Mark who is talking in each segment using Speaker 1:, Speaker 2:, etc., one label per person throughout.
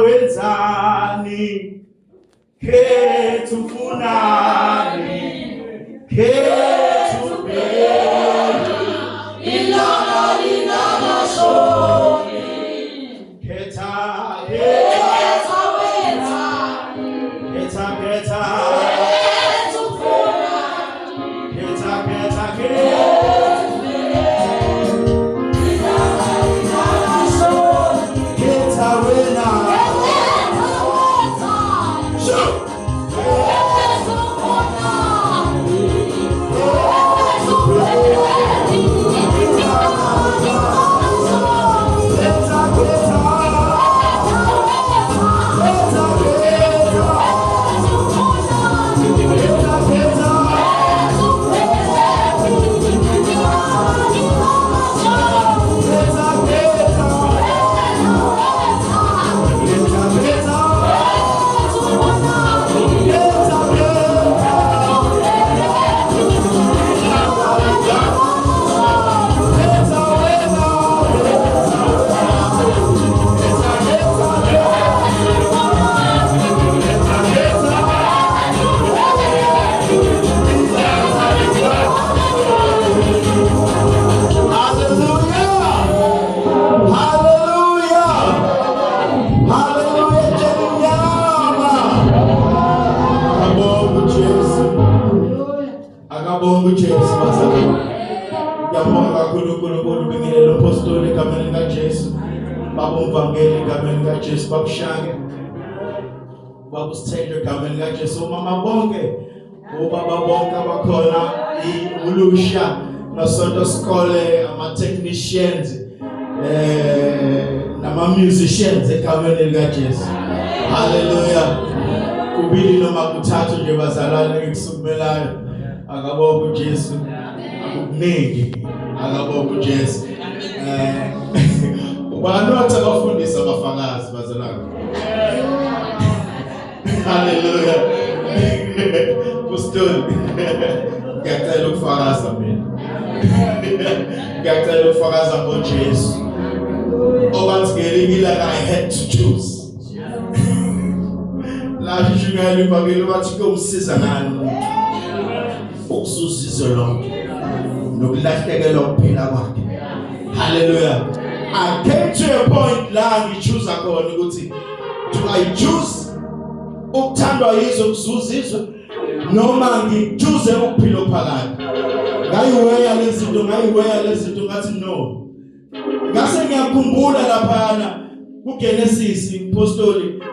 Speaker 1: wenzani khethu funani khethu beli ilanga linamashoni khetha khetha wenzani khetha khetha khethu funani khetha khetha khetha Jesu bakushange bakusithele egameni likaJesu mama bonke ubaba bonke abakhona ulusha nasonto skole ama technicians nama musicians egameni likaJesu haleluya kubili noma kuthathu nje bazalwane ngikusukumelayo akabonga uJesu akukuningi akabonga uJesu Ubani abafundisa abafakazi bazalwane. Hallelujah. Pastor. Ngiyacela ukufakaza mina. Ngiyacela ukufakaza ngoJesu. Obathi ngelinye I had to choose. La jishungela ibhayibheli bathi kumsiza ngani umuntu. Ukuzuza lonke. Nokulahlekelwa ukuphila kwakhe. Hallelujah. I came to a point la ngichoose akona ukuthi do I choose ukuthandwa yizo ukuzuzizwe noma ngichoose ukuphila phakathi ngayiweya lezi zinto ngathi no ngase ngiyakhumbula lapha kuGenesis impostoli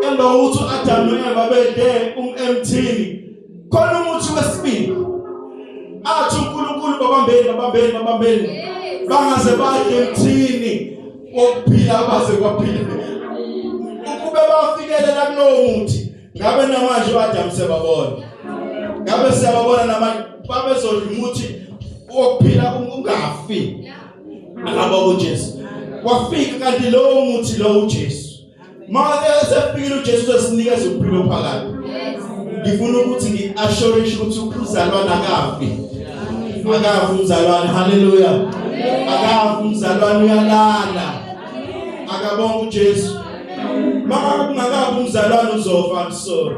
Speaker 1: emba ukuthi uAdam noEva bede emthini khona umuthi wesibili athi uNkulunkulu babambeni bangaze badle emthini wokuphila baze kwaphila ukube bafikelela kulowo muthi ngabe namanje uAdam sebabona ngabe siyababona namanje babezodla umuthi wokuphila ungafi akaba uJesu wafika kanti lowo muthi lo uJesu manje sefikile uJesu esinikeza ukuphila phakathi ngifuna ukuthi ngiassure ukuthi ukuzalwana akafi akafi umzalwane haleluya akafi umzalwane uyalala akabonga uJesu maka kungakabi umzalwane uzofa sorry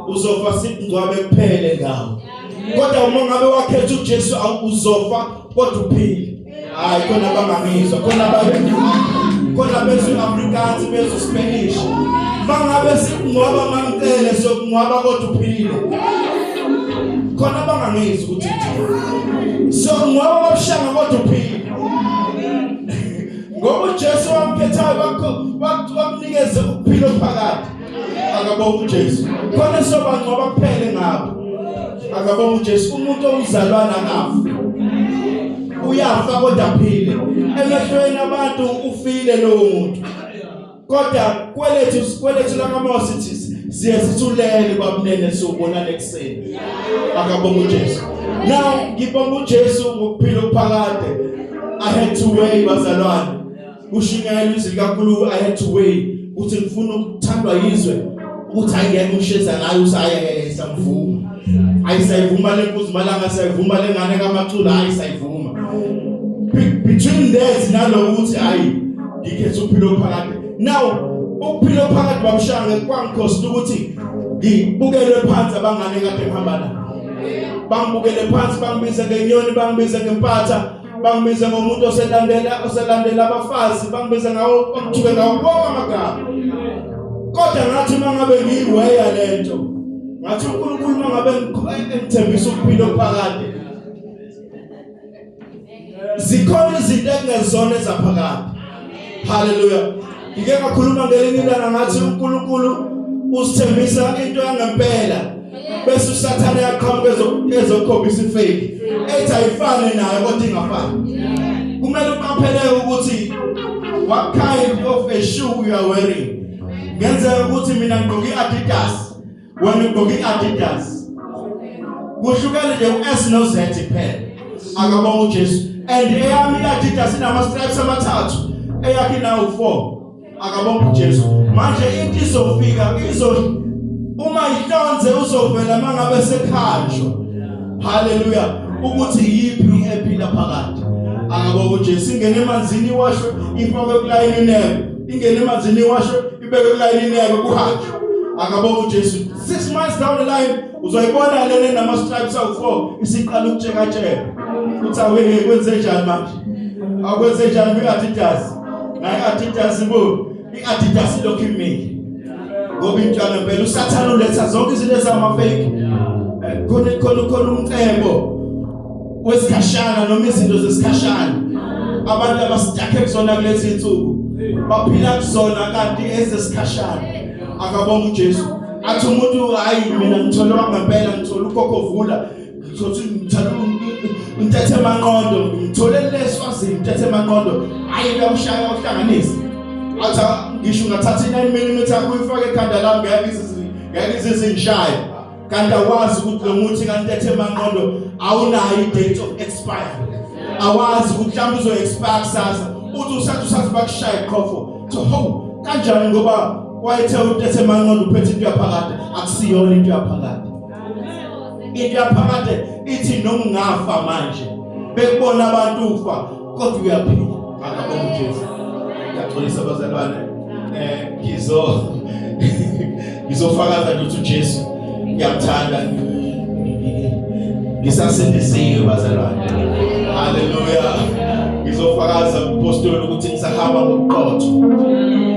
Speaker 1: uzofa singcwabe kuphele ngawo kodwa uma ngabe wakhetha uJesu uzofa kodwa uphile hayi khona bangangizwa khona bezu Afrikaans bezu Spanish mangabe singcwaba mangcele sokungcwaba kodwa uphile khona bangangizwa ukuthi so ngwaba babushanga kodwa uphile ngoba uJesu wamkhethayo wakunikeza ukuphila phakathi akabonga uJesu khona sobangcwaba kuphele ngabo akabonga uJesu umuntu ozalwana ngafi uyafa kodwa aphile emehlweni abantu ufile lo muntu kodwa kwelethu lakaMoses siye sithulele kwabunene sobonana ekseni akabonga uJesu now ngibonga uJesu ngokuphila phakathi I had to weigh bazalwane kushingela izwi likaNkulunkulu I had to weigh uthi ngifuna ukuthandwa yizwe ukuthi ayeke usheza nayo usayeke samvuma ayisayivuma lenkosi malanga sayivuma lengane kaMathula ayisayivuma between that nalo ukuthi hayi ngikhetha ukuphila phakathi now Ukuphila phakathi babushange kwangikhosta ukuthi ngibukele phansi abangane kade ngihamba nabo. Bangibukele phansi, bangibize ngenyoni, bangibize ngempatha, bangibize ngomuntu oselandela abafazi, bangibize ngawo okuthuke ngawo wonke amagama. Kodwa ngathi mangabe ngiyiweya lento, ngathi uNkulunkulu mangabe ngithembisa ukuphila phakathi, zikhona izinto engezona ezaphakathi. Hallelujah. Ngike ngakhuluma ngelinye ilanga ngathi uNkulunkulu usithembisa into yangempela, bese uSathane yaqhamuka ezokhombisa ifake ethi ayifani nayo kodwa ingafani. Kumele uqapheleke ukuthi what kind of a shoe you are wearing. Ngenzeka ukuthi mina ngigqoke iAdidas, wena ugqoke iAdidas, kuhlukene nje uS no Z kuphela. Akabonga uJesu. And eyami iAdidas inama stripes amathathu, eyakhe nawo 4. Akabonga uJesu. Manje into izofika uma ihlonze uzovela mangabe sekhanjwa. Hallelujah. Ukuthi yipi ephila phakathi. Akabonga uJesu. Ingene emanzini iwashwe, ifakwe kulayini inebe. Ingene emanzini iwashwe, ibekwe kulayini inebe kuhanjwe. Akabonga uJesu. 6 months down the line uzoyibona lena nama stripes awu4 isiqala ukutsheka tsheka. Uthi aweke kwenze njani manje? Akwenze njani iAdidas? Nayi iAdidas bo. iAdidas lokhu imile. Ngoba intwana impela uSathane uletha zonke izinto ezamafake. Khona umcebo wesikhashana noma izinto zesikhashana. Abantu abasitake kuzona kulezi insuku baphila kuzona kanti ezesikhashana. Akabonga uJesu. Athi umuntu hayi mina ngithola wangempela, ngithola ukhokhovula, ngithola untethe maqondo, ngithola leswazi untethe maqondo, hayi uyamshaya uhlanganisa. Athi ngisho ngathatha 9 mm uyifake ekhanda lami ngeke izizingishaya. Kanti awazi ukuthi lo muthi kantethe maqondo awunayo i-date of expire. Awazi ukuthi mhlawumbe uzo expire kusasa. Uthi usathi bakushaya iqhofo. To ho kanjani ngoba wayethe untethe maqondo uphethe into yaphakade, akusiyona into yaphakade. Into yaphakade ithi noma ungafa manje bekubona abantu ufa kodwa uyaphila. Akabonga uJesu. Ngiyaqolisa abazalwane, ngizofakaza ukuthi uJesu ngiyamthanda, ngisasindisiwe bazalwane. Hallelujah. Ngizofakaza apostoli ukuthi ngisahamba ngobuqotho.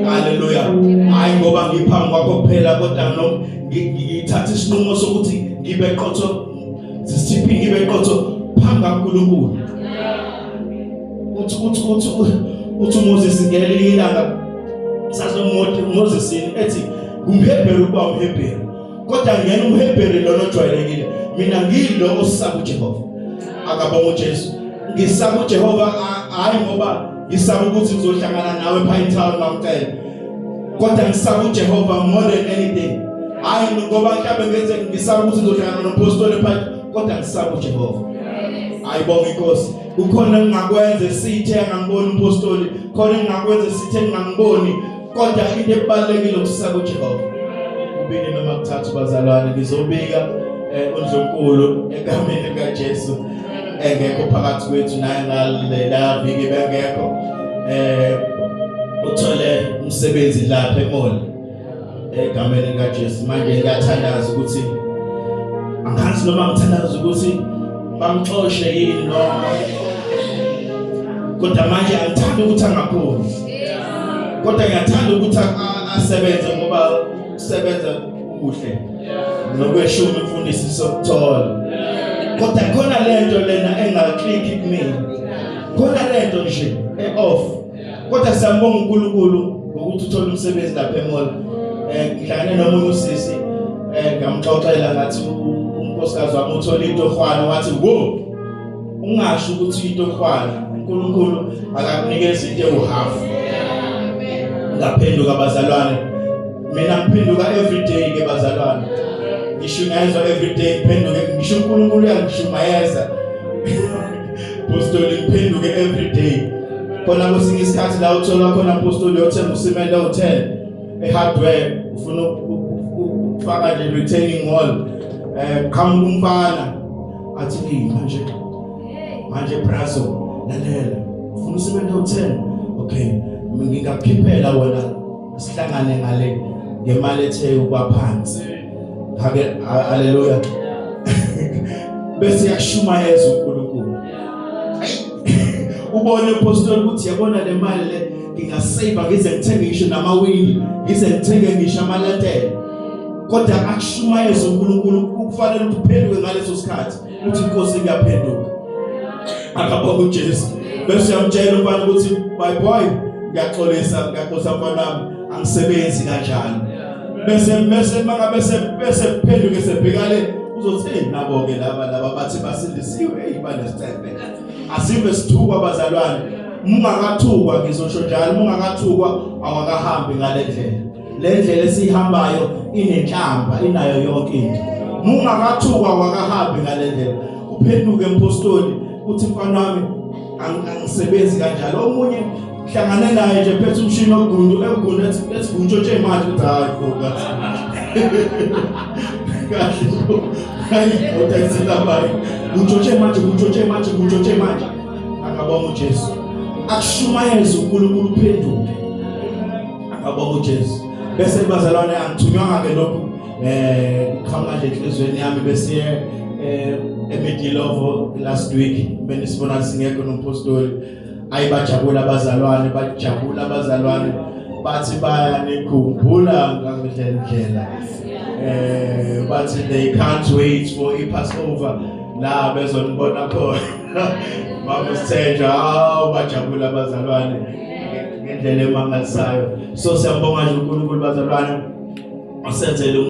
Speaker 1: Hallelujah. Hayi ngoba ngiphambi kwakho kuphela kodwa noma ngithatha isinqumo sokuthi ngibe qotho, sisiphi ngibe qotho phambi kaNkulunkulu. Uthi uMoses ngelinye ilanga Moses ethi umHebheru kuba umHebheru, kodwa ngiyena umHebheru lona ojwayelekile, mina ngilo osaba uJehova. Akabonga uJesu. Ngisaba uJehova hayi ngoba ngisaba ukuthi ngizohlangana nawe ePine Town ngamcela, kodwa ngisaba uJehova more than anything. Hayi ngoba mhlawumbe ngisaba ukuthi ngizohlangana nompostoli ePine, kodwa ngisaba uJehova. Ayibonga inkosi. Kukhona engakwenza sithe ngangibona umpostoli, khona engakwenza sithe ngangiboni, kodwa into ebalekile ukusaba uJehova. Ubini noma kuthathu bazalwane ngizobika uNdlunkulu egameni likaJesu engekho phakathi kwethu naye ngalela viki bengekho. Uthole umsebenzi lapha eMall egameni likaJesu. Manje ngiyathandaza ukuthi angazi noma ngithandaza ukuthi bamxoshe yini noma, kodwa manje angithandi ukuthi angapholi, kodwa ngiyathanda ukuthi asebenze ngoba usebenza kuhle nokweshumi umfundisi sokuthola. Kodwa khona lento lena engaklikhi kumina, khona lento nje off. Kodwa siyambonga uNkulunkulu ngokuthi uthola umsebenzi lapha eMall. Ngihlangane nomunye usisi ngamxoxela ngathi unkosikazi wami uthola into ehwana, wathi wo ungasho ukuthi into ehwana, uNkulunkulu akakunikeza into ewuhalf. Ngaphenduka bazalwane, mina ngiphenduka every day ke bazalwane. Ngisho ngayizwa every day ngiphenduke, ngisho uNkulunkulu uyangishumayeza. Apostoli ngiphenduke every day. Khona kwesinye isikhathi la uthola khona apostoli yothenga usimende hotel eHardware, ufuna ukufaka nje retaining wall. Qhamuka umfana athi manje brazo lalela ufuna usimende hotel, okay ngingakhiphela wena sihlangane ngale ngemali ethe ukwaphansi. Haleluya. Bese yashumayeza uNkulunkulu. Ubone apostoli ukuthi yabona le mali le ngingasave ngize ngithenge ngisho namawindi, ngize ngithenge ngisho amaletele. Kodwa akushumayeza uNkulunkulu kufanele uphenduke ngaleso sikhathi uthi inkosi ngiyaphenduka. Akabonga uJesu. Bese yamtshela umfana ukuthi my boy ngiyaxolisa mfana wami angisebenzi kanjalo. Bese mangabe kuphenduke sebhekale uzothini nabo ke laba bathi basindisiwe ibanesithembe. Asibe sithukwa abazalwane. Mungakathukwa ngizosho njalo mungakathukwa awakahambi ngale ndlela. Le ndlela esihambayo inenhlamba inayo yonke into. Mungakathukwa awakahambi ngale ndlela. Uphenduke empostoli uthi mfana wami angisebenzi kanjalo. Omunye hlangane naye nje phethe umshini ogundu ethi untshotshe manje uthi hayi ngoba hayi utayisilabayi untshotshe manje akabonga uJesu. Akushumayeze uNkulunkulu uphenduke. Akabonga uJesu. Bese bazalwane angithunywanga ke lokhu qhamuka nje enhlizweni yami bese eMedilovo last week benisibona singekho nompostoli ayibajabula abazalwane bathi bayanikhumbula ngandlela bathi they can't wait for iPassover la bezonibona khona bamusithenja bajabula abazalwane ngendlela emangalisayo. So siyabonga nje uNkulunkulu bazalwane asenzele